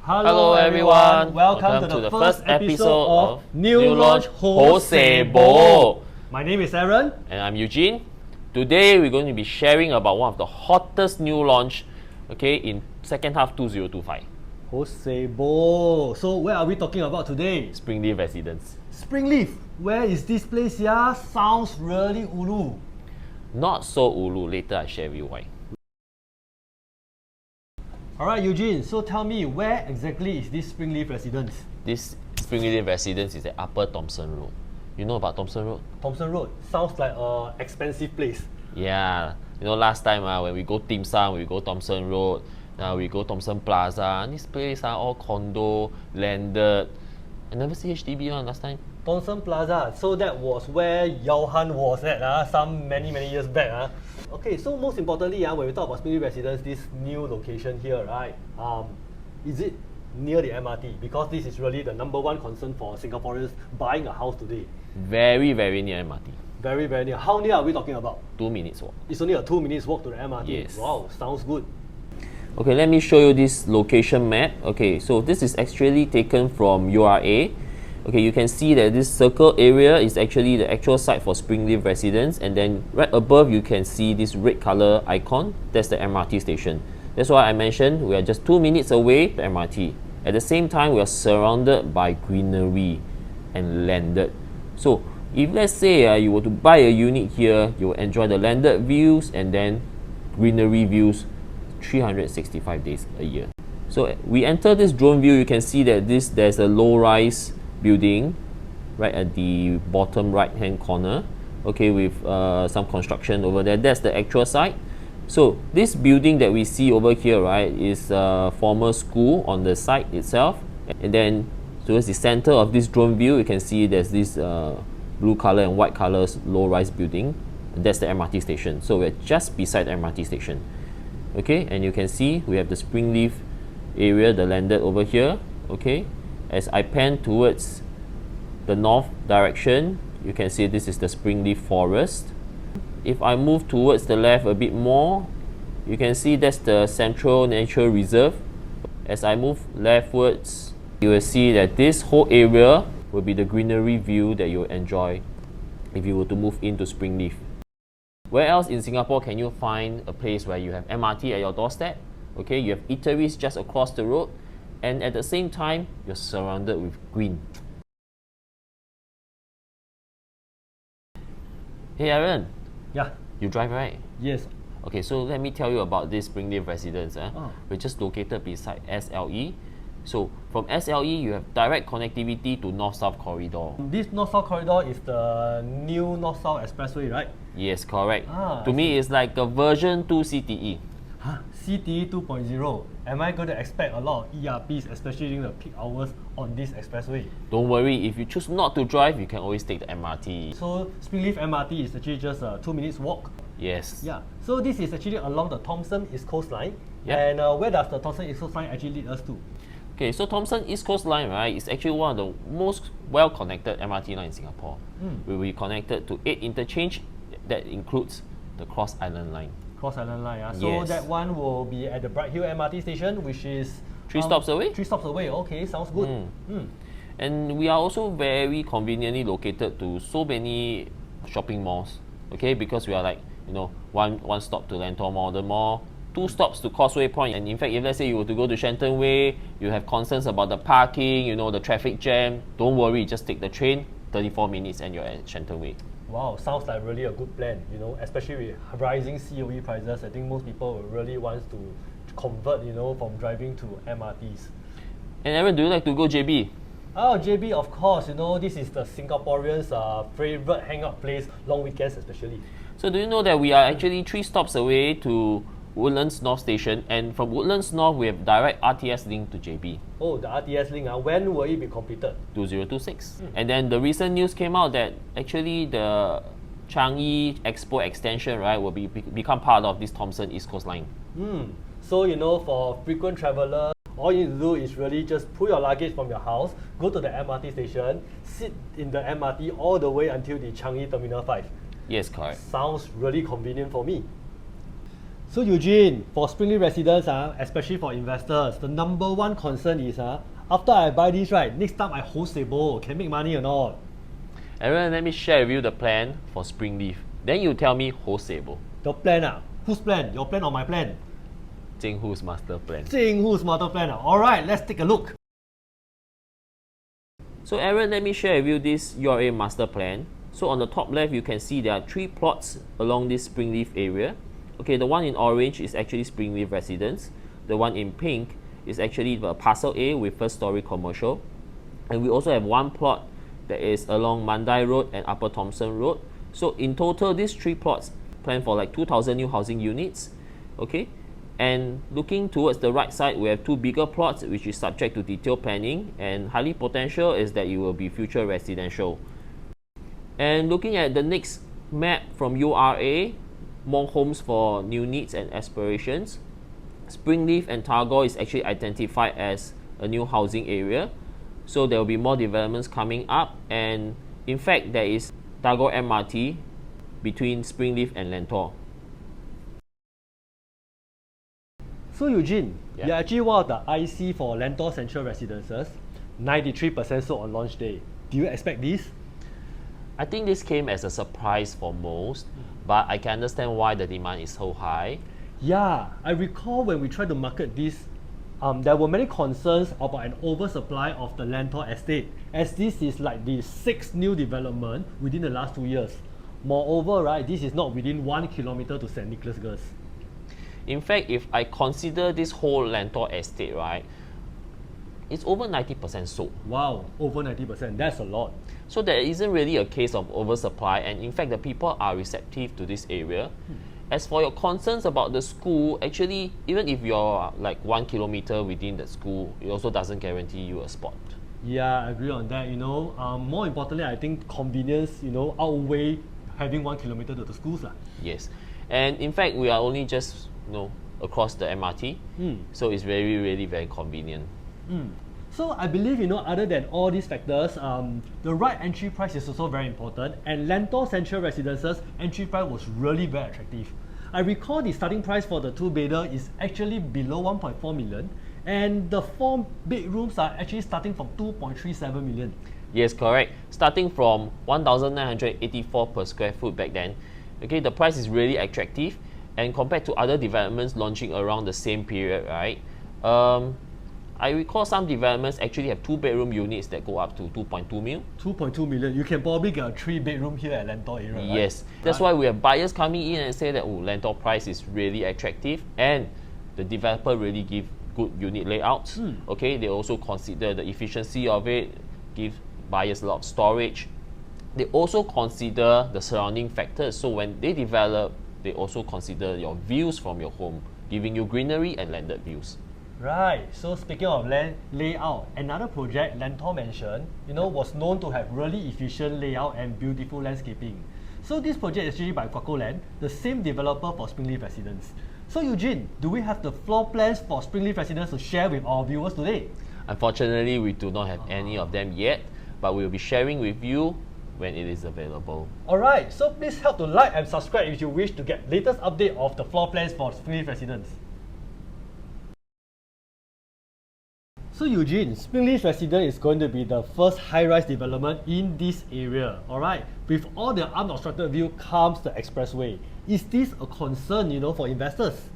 Hello everyone, welcome to the first episode of New Launch Hosebo. My name is Aaron. And I'm Eugene. Today we're going to be sharing about one of the hottest new launch, in second half 2025. Hosebo. So where are we talking about today? Springleaf Residence. Springleaf. Where is this place? Yeah, sounds really ulu. Not so ulu. Later I share with you why. Alright, Eugene, so tell me, where exactly is this Springleaf Residence? This Springleaf Residence is at Upper Thomson Road. You know about Thomson Road? Thomson Road sounds like an expensive place. Yeah, last time when we go Dim Sum, we go Thomson Road. Now we go Thomson Plaza. And this place are all condo, landed. I never see HDB one last time. Thomson Plaza, so that was where Johan was at some many years back. Okay, so most importantly, when we talk about Springleaf Residence, this new location here, right? Is it near the MRT? Because this is really the number one concern for Singaporeans buying a house today. Very near MRT. Very near. How near are we talking about? 2 minutes walk. It's only a 2 minutes walk to the MRT. Yes. Wow, sounds good. Okay, let me show you this location map. Okay, so this is actually taken from URA. Okay, you can see that this circle area is actually the actual site for Springleaf Residence, and then right above you can see this red color icon. That's the MRT station. That's why I mentioned we are just 2 minutes away from MRT. At the same time, we are surrounded by greenery and landed. So if let's say you were to buy a unit here, you will enjoy the landed views and then greenery views 365 days a year. So we enter this drone view, you can see that there's a low-rise building right at the bottom right hand corner, with some construction over there. That's the actual site. So this building that we see over here, right, is a former school on the site itself. And then towards the center of this drone view, you can see there's this blue color and white color low-rise building. And that's the MRT station. So we're just beside the MRT station. And you can see we have the Springleaf area, the landed over here. As I pan towards the north direction, you can see this is the Springleaf Forest. If I move towards the left a bit more, you can see that's the Central Nature Reserve. As I move leftwards, you will see that this whole area will be the greenery view that you'll enjoy if you were to move into Springleaf. Where else in Singapore can you find a place where you have MRT at your doorstep? You have eateries just across the road, and at the same time, you're surrounded with green. Hey Aaron. Yeah. You drive, right? Yes. Okay, so let me tell you about this Springleaf Residence. We're just located beside SLE. So from SLE, you have direct connectivity to North-South Corridor. This North-South Corridor is the new North-South Expressway, right? Yes, correct. To me, it's like a version 2 CTE. CTE 2.0. Am I going to expect a lot of ERPs, especially during the peak hours on this expressway? Don't worry, if you choose not to drive, you can always take the MRT. So Springleaf MRT is actually just a 2 minutes walk? Yes. Yeah. So this is actually along the Thomson East Coast Line. Yep. And where does the Thomson East Coast Line actually lead us to? Okay, so Thomson East Coast Line, right, is actually one of the most well-connected MRT line in Singapore. We will be connected to 8 interchange. That includes the Cross Island Line. Cross Island Line, So yes. that one will be at the Bright Hill MRT station, which is 3 stops away. 3 stops away. Okay, sounds good. And we are also very conveniently located to so many shopping malls. Because we are like one stop to Lentor Mall, the mall, 2 stops to Causeway Point. And in fact, if let's say you were to go to Shenton Way, you have concerns about the parking, the traffic jam. Don't worry, just take the train. 34 minutes and you're at Shenton Way. Wow, sounds like really a good plan, especially with rising COE prices. I think most people will really want to convert, from driving to MRTs. And Aaron, do you like to go JB? Oh, JB, of course. This is the Singaporeans' favorite hangout place, long weekends especially. So do you know that we are actually 3 stops away to Woodlands North Station, and from Woodlands North we have direct RTS link to JB. Oh, the RTS link, when will it be completed? 2026. And then the recent news came out that actually the Changi Expo extension, right, will become part of this Thomson East Coast Line. So, for frequent travelers, all you need to do is really just pull your luggage from your house, go to the MRT station, sit in the MRT all the way until the Changi Terminal 5. Yes, correct. Sounds really convenient for me. So Eugene, for Springleaf Residence, especially for investors, the number one concern is after I buy this, right, next time I wholesale, can make money or not? Aaron, let me share with you the plan for Springleaf. Then you tell me wholesale. The plan, whose plan? Your plan or my plan? Jing Hu's master plan. Jing Hu's master plan. Alright, let's take a look. So Aaron, let me share with you this URA master plan. So on the top left, you can see there are 3 plots along this Springleaf area. Okay, the one in orange is actually Springleaf Residence. The one in pink is actually the Parcel A with first story commercial. And we also have 1 plot that is along Mandai Road and Upper Thomson Road. So in total, these 3 plots plan for like 2,000 new housing units. Okay, and looking towards the right side, we have 2 bigger plots which is subject to detailed planning, and highly potential is that it will be future residential. And looking at the next map from URA, more homes for new needs and aspirations. Springleaf and Tagore is actually identified as a new housing area. So there will be more developments coming up, and in fact there is Tagore MRT between Springleaf and Lentor. So Eugene, Yeah. you're actually one of the IC for Lentor Central Residences. 93% sold on launch day. Do you expect this? I think this came as a surprise for most, but I can understand why the demand is so high. Yeah, I recall when we tried to market this, there were many concerns about an oversupply of the Lentor estate, as this is like the 6th new development within the last 2 years. Moreover, right, this is not within 1 kilometer to St. Nicholas Girls. In fact, if I consider this whole Lentor estate, right, it's over 90% sold. Wow, over 90%, that's a lot. So there isn't really a case of oversupply, and in fact the people are receptive to this area. As for your concerns about the school, actually even if you're like 1 kilometer within the school, it also doesn't guarantee you a spot. Yeah, I agree on that. More importantly, I think convenience, outweigh having 1 kilometer to the schools. Yes, and in fact we are only just across the MRT, so it's really very convenient. So I believe, other than all these factors, the right entry price is also very important, and Lentor Central Residences entry price was really very attractive. I recall the starting price for the 2-bedder is actually below 1.4 million, and the 4 bedrooms are actually starting from 2.37 million. Yes, correct. Starting from 1,984 per square foot back then. Okay, the price is really attractive, and compared to other developments launching around the same period, right? I recall some developments actually have 2-bedroom units that go up to 2.2 mil. 2.2 million. You can probably get a 3-bedroom here at Lentor area. Right? Yes, that's why we have buyers coming in and say that Lentor price is really attractive, and the developer really give good unit layouts. Okay, they also consider the efficiency of it, give buyers a lot of storage. They also consider the surrounding factors. So when they develop, they also consider your views from your home, giving you greenery and landed views. Right, so speaking of land layout, another project Lentor mentioned, was known to have really efficient layout and beautiful landscaping. So this project is actually by Quaco Land, the same developer for Springleaf Residence. So Eugene, do we have the floor plans for Springleaf Residence to share with our viewers today? Unfortunately, we do not have any of them yet, but we will be sharing with you when it is available. Alright, so please help to like and subscribe if you wish to get latest update of the floor plans for Springleaf Residence. So Eugene, Springleaf Residence is going to be the first high-rise development in this area. Alright, with all the unobstructed view comes the expressway. Is this a concern, for investors?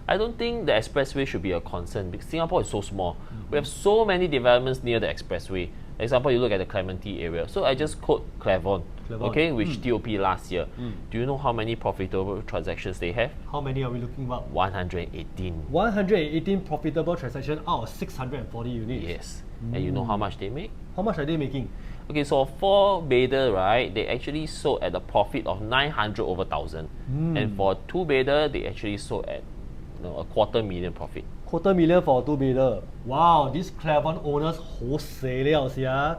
I don't think the expressway should be a concern because Singapore is so small. We have so many developments near the expressway. For example, you look at the Clementi area. So I just quote Clavon, okay, which TOP last year. Do you know how many profitable transactions they have? How many are we looking about? 118. 118 profitable transactions out of 640 units. Yes. And you know how much they make? How much are they making? Okay, so 4-bedder, right, they actually sold at a profit of 900 over 1,000. And for 2-bedder, they actually sold at a 250,000 profit. 250,000 for a 2-bedder. Wow, these Clavon owners wholesale sia.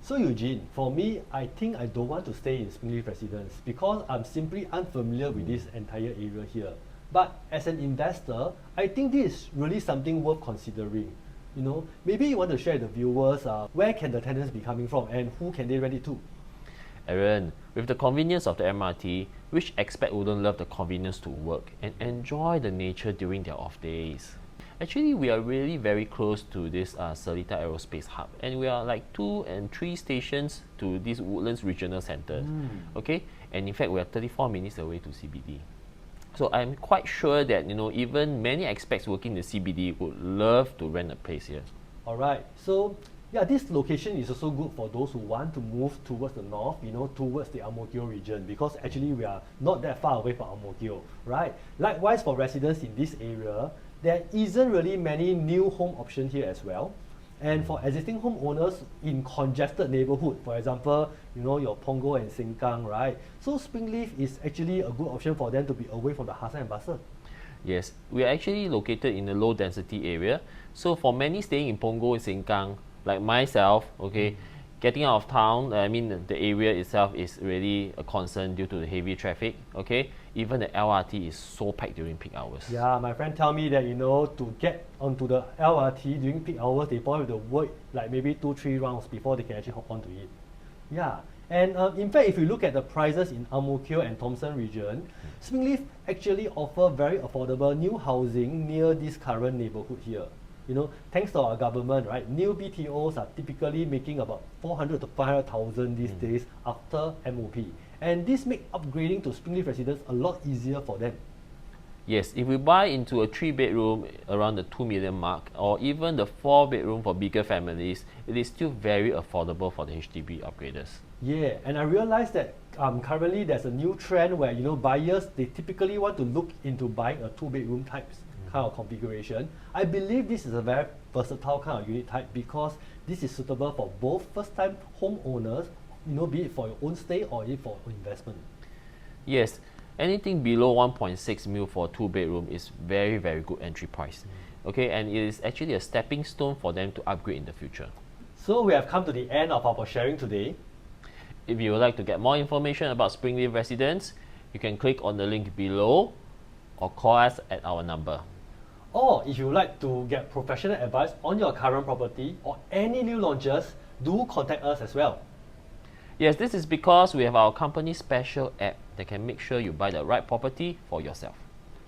So Eugene, for me, I think I don't want to stay in Springleaf Residence because I'm simply unfamiliar with this entire area here. But as an investor, I think this is really something worth considering. Maybe you want to share with the viewers where can the tenants be coming from and who can they rent it to? Aaron, with the convenience of the MRT, which expat wouldn't love the convenience to work and enjoy the nature during their off days? Actually, we are really very close to this Seletar Aerospace Hub, and we are like 2 and 3 stations to this Woodlands Regional Centre. Okay, and in fact, we are 34 minutes away to CBD. So I'm quite sure that even many expats working in the CBD would love to rent a place here. Alright, so yeah, this location is also good for those who want to move towards the north, towards the Ang Mo Kio region, because actually we are not that far away from Ang Mo Kio, right? Likewise, for residents in this area, there isn't really many new home options here as well. And for existing homeowners in congested neighborhood, for example, your Punggol and Sengkang, right? So Springleaf is actually a good option for them to be away from the hustle and bustle. Yes, we are actually located in a low density area. So for many staying in Punggol and Sengkang, like myself, okay, getting out of town, I mean the area itself is really a concern due to the heavy traffic, okay? Even the LRT is so packed during peak hours. Yeah, my friend tell me that, to get onto the LRT during peak hours, they probably have to wait like maybe 2-3 rounds before they can actually hop onto it. Yeah, and in fact, if you look at the prices in Ang Mo Kio and Thomson region, Springleaf actually offer very affordable new housing near this current neighborhood here. Thanks to our government, right? New BTOs are typically making about 400 to 500,000 these days after MOP. And this makes upgrading to Springleaf Residence a lot easier for them. Yes, if we buy into a 3-bedroom around the 2 million mark, or even the 4-bedroom for bigger families, it is still very affordable for the HDB upgraders. Yeah, and I realized that currently there's a new trend where buyers, they typically want to look into buying a 2-bedroom types kind of configuration. I believe this is a very versatile kind of unit type because this is suitable for both first-time homeowners, be it for your own stay or for investment. Yes, anything below 1.6 mil for a 2-bedroom is very, very good entry price. Okay, and it is actually a stepping stone for them to upgrade in the future. So we have come to the end of our sharing today. If you would like to get more information about Springleaf Residence, you can click on the link below or call us at our number. Or if you would like to get professional advice on your current property or any new launches, do contact us as well. Yes, this is because we have our company special app that can make sure you buy the right property for yourself.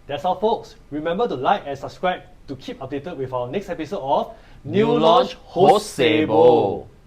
That's all, folks. Remember to like and subscribe to keep updated with our next episode of New Launch Hosebo.